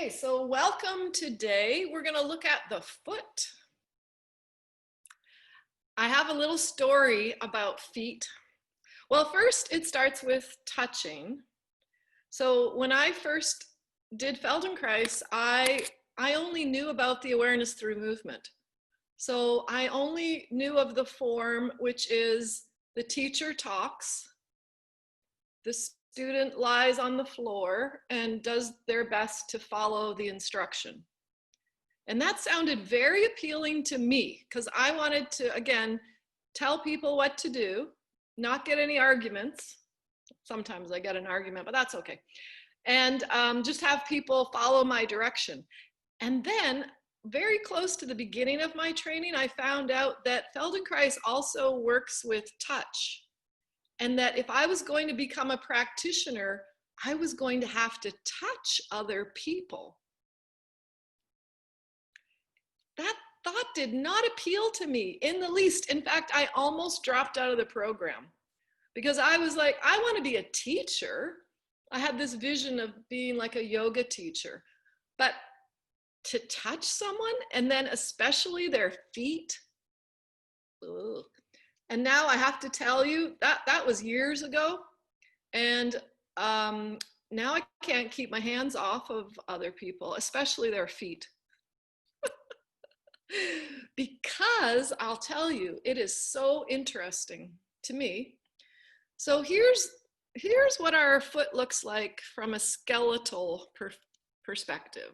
Okay, so welcome. Today we're going to look at the foot. I have a little story about feet. Well, first it starts with touching. So when I first did Feldenkrais, I only knew about the awareness through movement. So I only knew of the form, which is the teacher talks, the student lies on the floor and does their best to follow the instruction. And that sounded very appealing to me because I wanted to, again, tell people what to do, not get any arguments. Sometimes I get an argument, but that's okay. And just have people follow my direction. And then very close to the beginning of my training, I found out that Feldenkrais also works with touch. And that if I was going to become a practitioner, I was going to have to touch other people. That thought did not appeal to me in the least. In fact, I almost dropped out of the program because I was like, I want to be a teacher. I had this vision of being like a yoga teacher, but to touch someone and then especially their feet. Ugh. And now I have to tell you that was years ago. And now I can't keep my hands off of other people, especially their feet. Because I'll tell you, it is so interesting to me. So here's what our foot looks like from a skeletal perspective.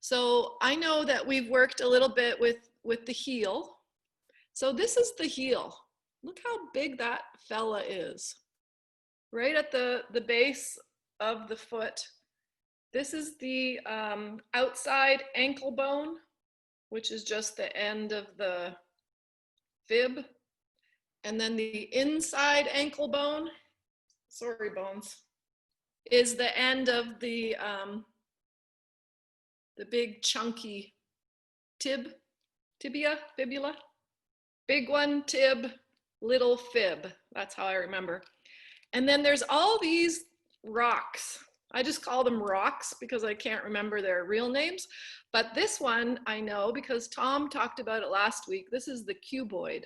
So I know that we've worked a little bit with the heel. So this is the heel. Look how big that fella is. Right at the base of the foot. This is the outside ankle bone, which is just the end of the fib. And then the inside ankle bone, sorry bones, is the end of the big chunky tibia, fibula. Big one, tib, little fib. That's how I remember. And then there's all these rocks. I just call them rocks because I can't remember their real names. But this one I know because Tom talked about it last week. This is the cuboid.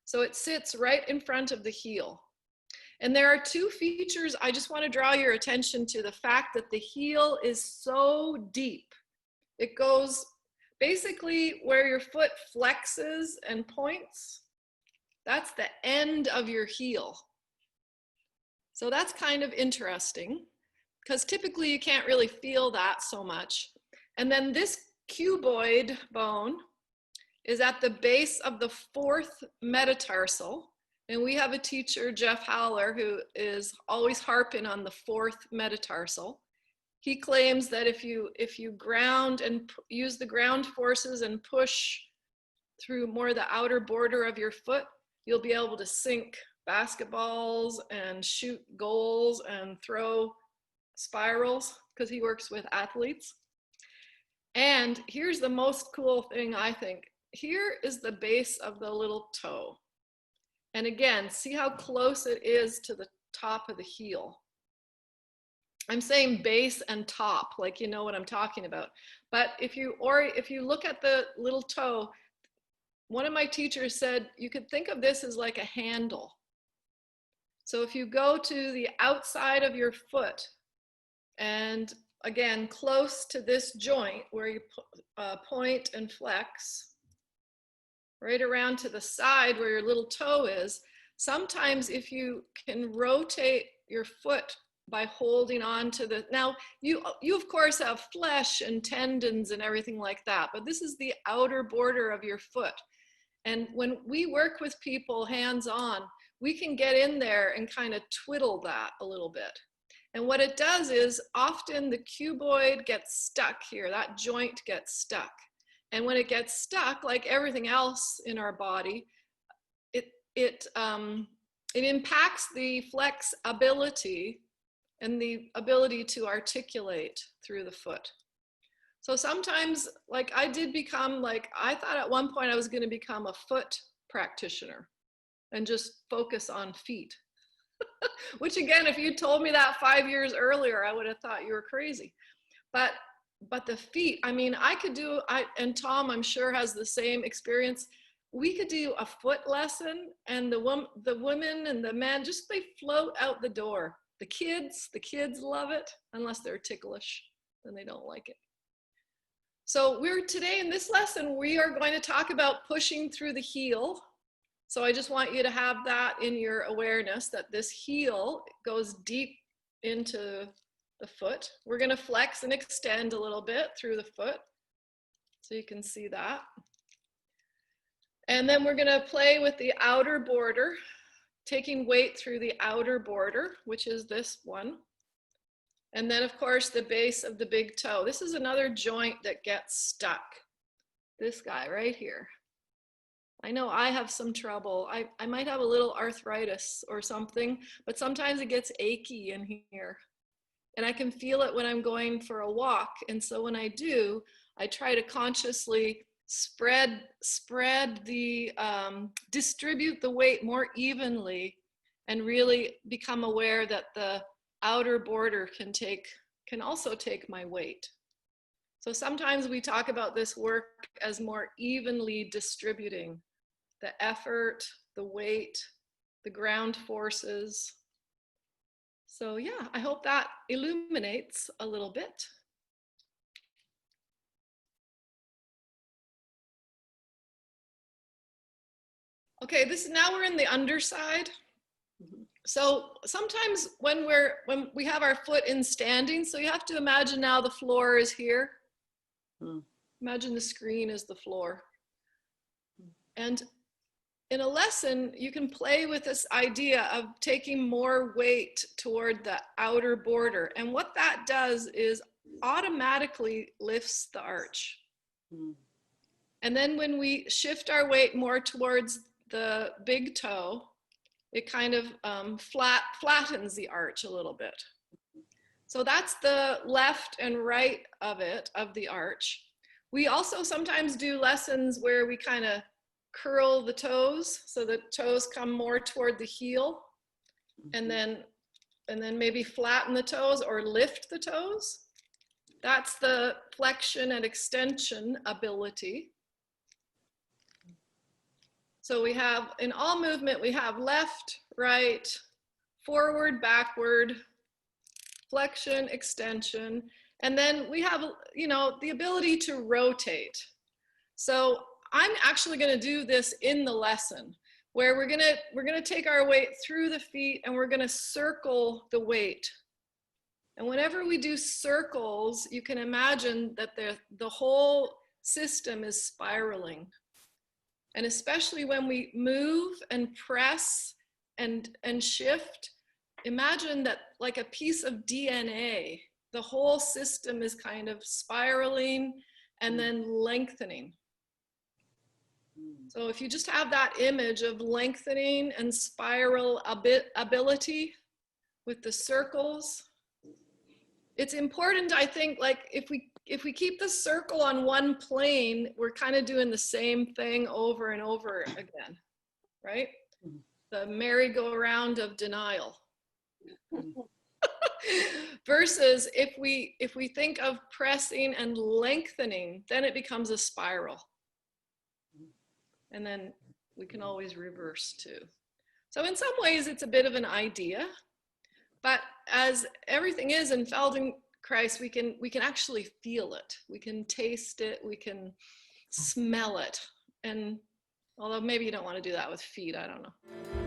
So it sits right in front of the heel. And there are two features. I just want to draw your attention to the fact that the heel is so deep. It goes basically where your foot flexes and points. That's the end of your heel. So that's kind of interesting because typically you can't really feel that so much. And then this cuboid bone is at the base of the fourth metatarsal. And we have a teacher, Jeff Howler, who is always harping on the fourth metatarsal. He claims that if you ground and use the ground forces and push through more the outer border of your foot, you'll be able to sink basketballs and shoot goals and throw spirals because he works with athletes. And here's the most cool thing, I think. Here is the base of the little toe. And again, see how close it is to the top of the heel. I'm saying base and top, like you know what I'm talking about. But if you look at the little toe, one of my teachers said you could think of this as like a handle. So if you go to the outside of your foot and again, close to this joint where you point and flex, right around to the side where your little toe is, sometimes if you can rotate your foot by holding on to the, now you of course have flesh and tendons and everything like that, but this is the outer border of your foot. And when we work with people hands-on, we can get in there and kind of twiddle that a little bit. And what it does is often the cuboid gets stuck here, that joint gets stuck. And when it gets stuck, like everything else in our body, it impacts the flexibility and the ability to articulate through the foot. So sometimes, like I did become I thought at one point I was going to become a foot practitioner and just focus on feet. Which again, if you told me that 5 years earlier, I would have thought you were crazy. But the feet, I mean, I could do, and Tom, I'm sure, has the same experience. We could do a foot lesson, and the women and the men, just they float out the door. The kids love it, unless they're ticklish, then they don't like it. So today in this lesson, we are going to talk about pushing through the heel. So I just want you to have that in your awareness, that this heel goes deep into the foot. We're going to flex and extend a little bit through the foot, so you can see that. And then we're going to play with the outer border, taking weight through the outer border, which is this one. And then, of course, the base of the big toe. This is another joint that gets stuck. This guy right here. I know I have some trouble. I might have a little arthritis or something, but sometimes it gets achy in here. And I can feel it when I'm going for a walk. And so when I do, I try to consciously distribute the weight more evenly, and really become aware that the outer border can also take my weight. So sometimes we talk about this work as more evenly distributing the effort, the weight, the ground forces. So yeah, I hope that illuminates a little bit. Okay, now we're in the underside. So sometimes when we have our foot in standing, so you have to imagine now the floor is here. Imagine the screen is the floor. And in a lesson, you can play with this idea of taking more weight toward the outer border. And what that does is automatically lifts the arch. And then when we shift our weight more towards the big toe, it kind of flattens the arch a little bit. So that's the left and right of the arch. We also sometimes do lessons where we kind of curl the toes, so the toes come more toward the heel, and then maybe flatten the toes or lift the toes. That's the flexion and extension ability. So we have, in all movement, we have left, right, forward, backward, flexion, extension, and then we have, the ability to rotate. So I'm actually going to do this in the lesson, where we're going to take our weight through the feet, and we're going to circle the weight. And whenever we do circles, you can imagine that the whole system is spiraling. And especially when we move and press and shift, imagine that like a piece of DNA, the whole system is kind of spiraling and then lengthening. So if you just have that image of lengthening and spiral ability with the circles, it's important, I think, like if we keep the circle on one plane, we're kind of doing the same thing over and over again, right? The merry-go-round of denial. Versus if we think of pressing and lengthening, then it becomes a spiral. And then we can always reverse too. So in some ways it's a bit of an idea, but as everything is in Feldenkrais, we can actually feel it. We can taste it, we can smell it. And although maybe you don't want to do that with feet, I don't know.